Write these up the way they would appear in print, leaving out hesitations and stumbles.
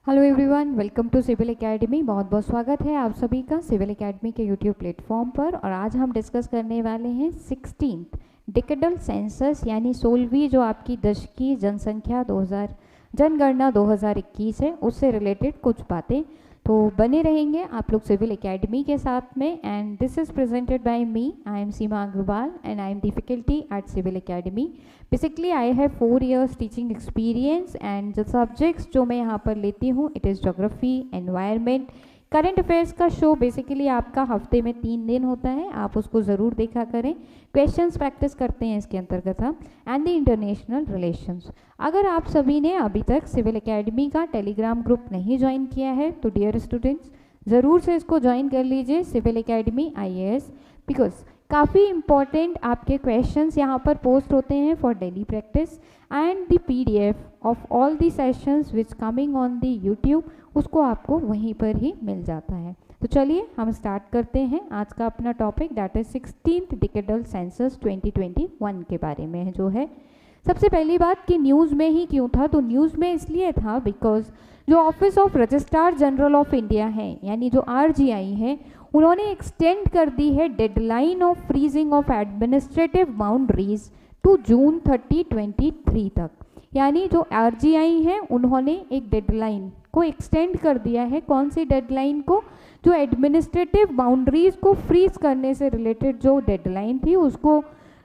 Hello everyone, welcome to civil academy. बहुत बहुत स्वागत है आप सभी का सिविल एकेडमी के यूट्यूब प्लेटफॉर्म पर। और आज हम डिस्कस करने वाले हैं 16th डिकेडल सेंसस यानी 16वीं जो आपकी दशकीय जनसंख्या 2000 जनगणना 2021 है, उससे रिलेटेड कुछ बातें। तो बने रहेंगे आप लोग सिविल एकेडमी के साथ में। And this is presented by me, I am Seema Agarwal and I am the faculty at civil academy. Basically I have 4 years teaching experience and जो सब्जेक्ट्स जो मैं यहाँ पर लेती हूँ it is geography, environment, current affairs का शो बेसिकली आपका हफ्ते में 3 दिन होता है, आप उसको ज़रूर देखा करें। क्वेश्चंस प्रैक्टिस करते हैं इसके अंतर्गत हम, एंड द इंटरनेशनल रिलेशंस। अगर आप सभी ने अभी तक सिविल एकेडमी का टेलीग्राम ग्रुप नहीं ज्वाइन किया है तो डियर स्टूडेंट्स ज़रूर से इसको ज्वाइन कर लीजिए, सिविल एकेडमी IAS, बिकॉज काफ़ी इंपॉर्टेंट आपके क्वेश्चंस यहाँ पर पोस्ट होते हैं for daily practice. And the PDF of all the sessions which coming on the YouTube, उसको आपको वहीं पर ही मिल जाता है। तो चलिए हम स्टार्ट करते हैं आज का अपना topic, that is 16th decadal census 2021 के बारे में जो है। सबसे पहली बात कि न्यूज़ में ही क्यों था, तो न्यूज़ में इसलिए था बिकॉज जो office of registrar general of India है यानी जो RGI है, उन्होंने एक्सटेंड कर दी है deadline of freezing of administrative boundaries to June 30, 2023 तक। यानी जो RGI है उन्होंने एक डेडलाइन को एक्सटेंड कर दिया है। कौन सी डेडलाइन को? जो एडमिनिस्ट्रेटिव बाउंड्रीज को फ्रीज करने से रिलेटेड जो डेडलाइन थी उसको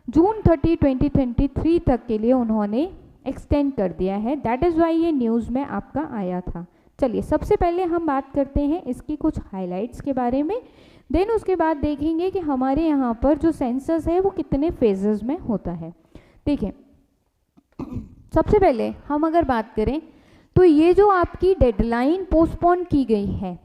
जून 30, 2023 तक के लिए उन्होंने एक्सटेंड कर दिया है। दैट इज़ वाई ये न्यूज़ में आपका आया था। चलिए सबसे पहले हम बात करते हैं इसकी कुछ हाइलाइट्स के बारे में, देन उसके बाद देखेंगे कि हमारे यहाँ पर जो सेंसस है वो कितने फेजेस में होता है। देखिए सबसे पहले हम अगर बात करें तो ये जो आपकी डेडलाइन पोस्टपोन की गई है,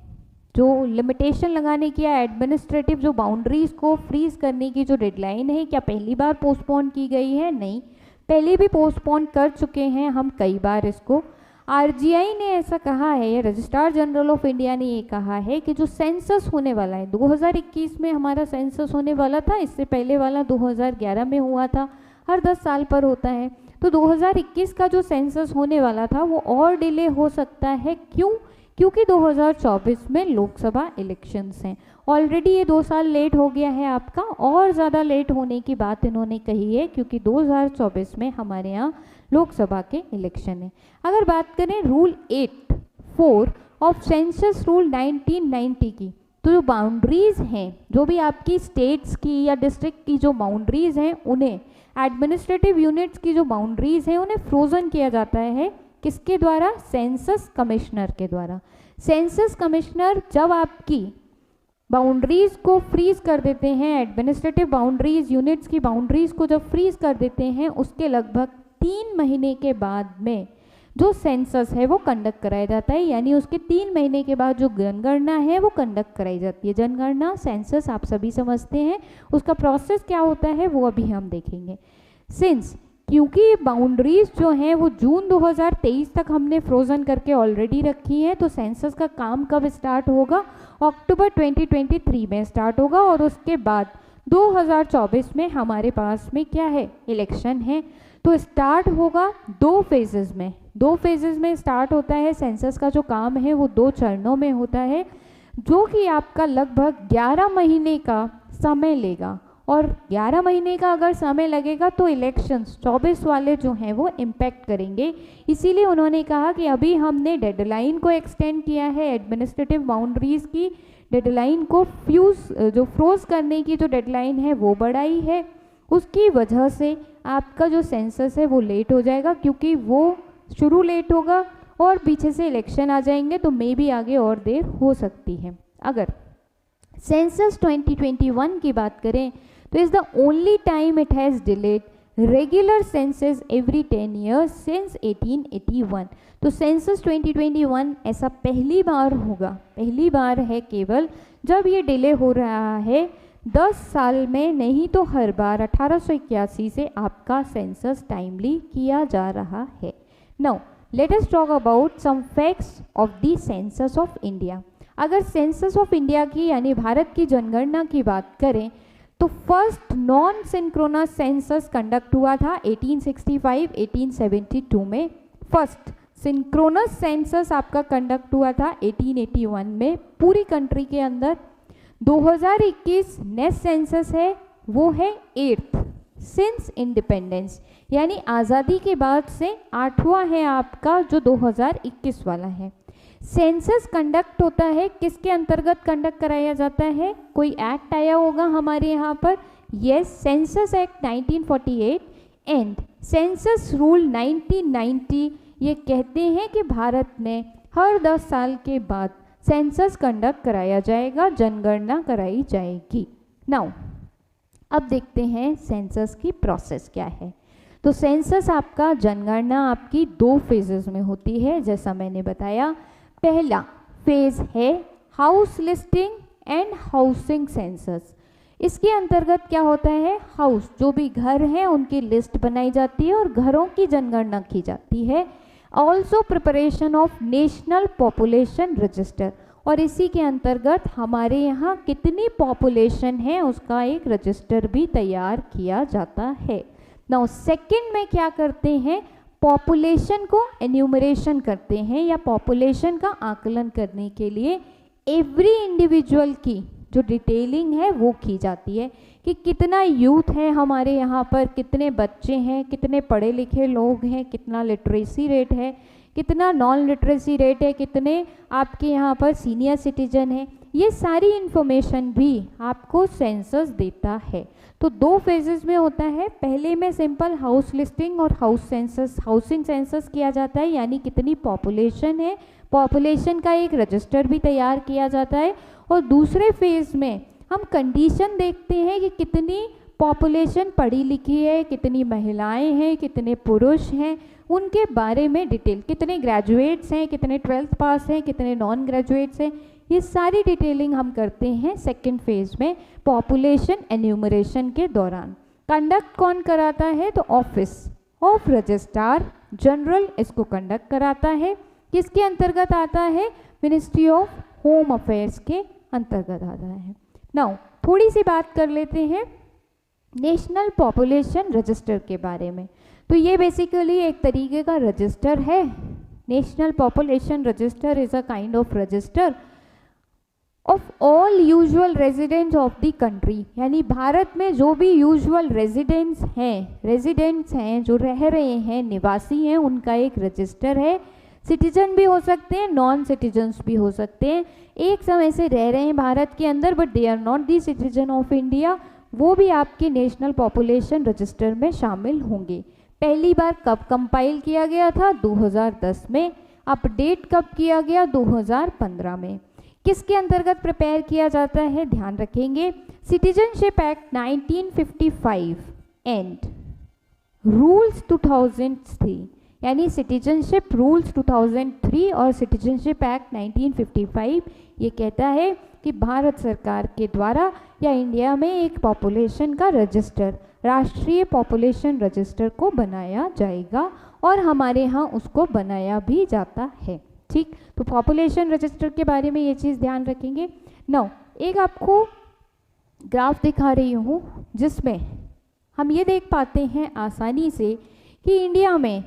जो लिमिटेशन लगाने की या एडमिनिस्ट्रेटिव जो बाउंड्रीज को फ्रीज करने की जो डेडलाइन है, क्या पहली बार पोस्टपोन की गई है? नहीं, पहले भी पोस्टपोन कर चुके हैं हम कई बार इसको। RGI ने ऐसा कहा है, रजिस्ट्रार जनरल ऑफ इंडिया ने ये कहा है कि जो सेंसस होने वाला है 2021 में हमारा सेंसस होने वाला था, इससे पहले वाला 2011 में हुआ था, हर 10 साल पर होता है। तो 2021 का जो सेंसस होने वाला था वो और डिले हो सकता है। क्यों? क्योंकि 2024 में लोकसभा इलेक्शंस हैं। ऑलरेडी ये 2 साल लेट हो गया है आपका, और ज़्यादा लेट होने की बात इन्होंने कही है क्योंकि 2024 में हमारे यहाँ लोकसभा के इलेक्शन है। अगर बात करें रूल 8(4) ऑफ सेंसस रूल 1990 की, तो जो बाउंड्रीज़ हैं, जो भी आपकी स्टेट्स की या डिस्ट्रिक्ट की जो बाउंड्रीज़ हैं, उन्हें एडमिनिस्ट्रेटिव यूनिट्स की जो बाउंड्रीज़ हैं उन्हें फ्रोजन किया जाता है। किसके द्वारा? सेंसस कमिश्नर के द्वारा। सेंसस कमिश्नर जब आपकी बाउंड्रीज को फ्रीज कर देते हैं, एडमिनिस्ट्रेटिव बाउंड्रीज यूनिट्स की बाउंड्रीज को जब फ्रीज कर देते हैं, उसके लगभग 3 महीने के बाद में जो सेंसस है वो कंडक्ट कराया जाता है। यानी उसके 3 महीने के बाद जो जनगणना है वो कंडक्ट कराई जाती है। जनगणना, सेंसस आप सभी समझते हैं, उसका प्रोसेस क्या होता है वो अभी हम देखेंगे। सिंस क्योंकि बाउंड्रीज जो हैं वो जून 2023 तक हमने फ्रोजन करके ऑलरेडी रखी है, तो सेंसस का काम कब स्टार्ट होगा? अक्टूबर 2023 में स्टार्ट होगा, और उसके बाद 2024 में हमारे पास में क्या है? इलेक्शन है। तो स्टार्ट होगा 2 फेजेस में, 2 फेजेस में स्टार्ट होता है। सेंसस का जो काम है वो 2 चरणों में होता है, जो कि आपका लगभग 11 महीने का समय लेगा। और 11 महीने का अगर समय लगेगा तो इलेक्शंस 24 वाले जो हैं वो इम्पैक्ट करेंगे। इसीलिए उन्होंने कहा कि अभी हमने डेडलाइन को एक्सटेंड किया है, एडमिनिस्ट्रेटिव बाउंड्रीज की डेडलाइन को फ्रोज करने की जो डेडलाइन है वो बढ़ाई है। उसकी वजह से आपका जो सेंसस है वो लेट हो जाएगा, क्योंकि वो शुरू लेट होगा और पीछे से इलेक्शन आ जाएंगे, तो मे बी आगे और देर हो सकती है। अगर सेंसस 2021 की बात करें तो is the only time it has delayed regular census every 10 years since 1881। तो सेंसस 2021 ऐसा पहली बार होगा, पहली बार है केवल, जब ये डिले हो रहा है 10 साल में, नहीं तो हर बार 1881 से आपका सेंसस टाइमली किया जा रहा है। Now let us talk about some facts of the census of India. अगर सेंसस ऑफ इंडिया की यानी भारत की जनगणना की बात करें तो first non synchronous census conduct हुआ था 1865-1872 में। फर्स्ट सिंक्रोनस सेंसस आपका कंडक्ट हुआ था 1881 में पूरी कंट्री के अंदर। 2021 नेक्स्ट सेंसस है, वो है 8th सिंस इंडिपेंडेंस, यानी आज़ादी के बाद से 8वां है आपका जो 2021 वाला है। सेंसस कंडक्ट होता है, किसके अंतर्गत कंडक्ट कराया जाता है? कोई एक्ट आया होगा हमारे यहाँ पर, yes, census act 1948 and census rule 1990। ये कहते हैं कि भारत में हर 10 साल के बाद सेंसस कंडक्ट कराया जाएगा, जनगणना कराई जाएगी। नाउ अब देखते हैं सेंसस की प्रोसेस क्या है। तो सेंसस आपका, जनगणना आपकी 2 फेजेस में होती है, जैसा मैंने बताया। पहला फेज है house listing and housing census. इसके अंतर्गत क्या होता है? हाउस, जो भी घर हैं उनकी लिस्ट बनाई जाती है और घरों की जनगणना की जाती है। Also preparation of national population register, और इसी के अंतर्गत हमारे यहाँ कितनी पॉपुलेशन है उसका एक रजिस्टर भी तैयार किया जाता है। नाउ सेकंड में क्या करते हैं? पॉपुलेशन को एन्यूमरेशन करते हैं, या पॉपुलेशन का आकलन करने के लिए एवरी इंडिविजुअल की जो डिटेलिंग है वो की जाती है कि कितना यूथ है हमारे यहाँ पर, कितने बच्चे हैं, कितने पढ़े लिखे लोग हैं, कितना लिटरेसी रेट है, कितना नॉन लिटरेसी रेट है, कितने आपके यहाँ पर सीनियर सिटीजन है। ये सारी इन्फॉर्मेशन भी आपको सेंसस देता है। तो 2 फेजेस में होता है। पहले में सिंपल हाउस लिस्टिंग और हाउसिंग सेंसस किया जाता है, यानी कितनी पॉपुलेशन है, पॉपुलेशन का एक रजिस्टर भी तैयार किया जाता है। और दूसरे फेज में हम कंडीशन देखते हैं कि कितनी पॉपुलेशन पढ़ी लिखी है, कितनी महिलाएं हैं, कितने पुरुष हैं, उनके बारे में डिटेल, कितने ग्रेजुएट्स हैं, कितने 12th पास हैं, कितने नॉन ग्रेजुएट्स हैं, ये सारी डिटेलिंग हम करते हैं सेकंड फेज में पॉपुलेशन एन्यूमरेशन के दौरान। कंडक्ट कौन कराता है? तो ऑफिस ऑफ रजिस्ट्रार जनरल इसको कंडक्ट कराता है। किसके अंतर्गत आता है? मिनिस्ट्री ऑफ होम अफेयर्स के अंतर्गत आता है। नाउ थोड़ी सी बात कर लेते हैं नेशनल पॉपुलेशन रजिस्टर के बारे में। तो ये बेसिकली एक तरीके का रजिस्टर है। National population register is a kind of register of all usual residents of the country, यानी भारत में जो भी यूजुअल रेजिडेंट्स हैं जो रह रहे हैं, निवासी हैं, उनका एक रजिस्टर है। सिटीजन भी हो सकते हैं, नॉन सिटीजन्स भी हो सकते हैं, एक समय से रह रहे हैं भारत के अंदर but they are not the citizen of India, वो भी आपके नेशनल पॉपुलेशन रजिस्टर में शामिल होंगे। पहली बार कब कंपाइल किया गया था? 2010 में। अपडेट कब किया गया? 2015 में। किसके अंतर्गत प्रिपेयर किया जाता है? ध्यान रखेंगे, सिटीजनशिप एक्ट 1955 एंड रूल्स 2003, यानी सिटीजनशिप रूल्स 2003 और सिटीजनशिप एक्ट 1955 ये कहता है कि भारत सरकार के द्वारा या इंडिया में एक पॉपुलेशन का रजिस्टर, राष्ट्रीय पॉपुलेशन रजिस्टर को बनाया जाएगा और हमारे यहाँ उसको बनाया भी जाता है। ठीक, तो पॉपुलेशन रजिस्टर के बारे में ये चीज़ ध्यान रखेंगे। नाउ एक आपको ग्राफ दिखा रही हूँ जिसमें हम ये देख पाते हैं आसानी से कि इंडिया में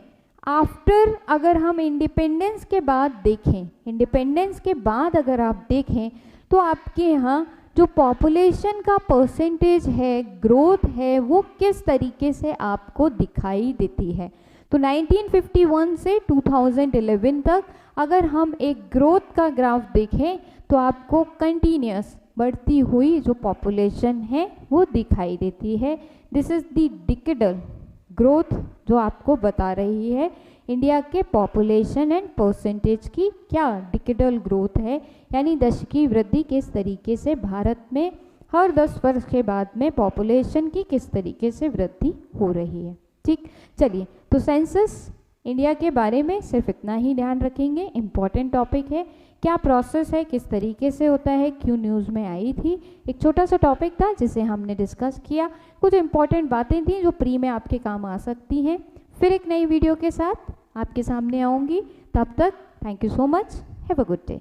आफ्टर, अगर हम इंडिपेंडेंस के बाद देखें, इंडिपेंडेंस के बाद अगर आप देखें तो आपके यहाँ जो पॉपुलेशन का परसेंटेज है, ग्रोथ है, वो किस तरीके से आपको दिखाई देती है। तो 1951 से 2011 तक अगर हम एक ग्रोथ का ग्राफ देखें तो आपको कंटिन्यूस बढ़ती हुई जो पॉपुलेशन है वो दिखाई देती है। This is the decadal growth जो आपको बता रही है इंडिया के पॉपुलेशन एंड परसेंटेज की क्या डिकेडल ग्रोथ है, यानी दशकीय वृद्धि किस तरीके से भारत में हर 10 वर्ष के बाद में पॉपुलेशन की किस तरीके से वृद्धि हो रही है। ठीक, चलिए, तो सेंसस इंडिया के बारे में सिर्फ इतना ही ध्यान रखेंगे। इम्पॉर्टेंट टॉपिक है, क्या प्रोसेस है, किस तरीके से होता है, क्यों न्यूज़ में आई थी, एक छोटा सा टॉपिक था जिसे हमने डिस्कस किया। कुछ इंपॉर्टेंट बातें थी जो प्री में आपके काम आ सकती हैं। फिर एक नई वीडियो के साथ आपके सामने आऊँगी, तब तक thank you so much, have a good day.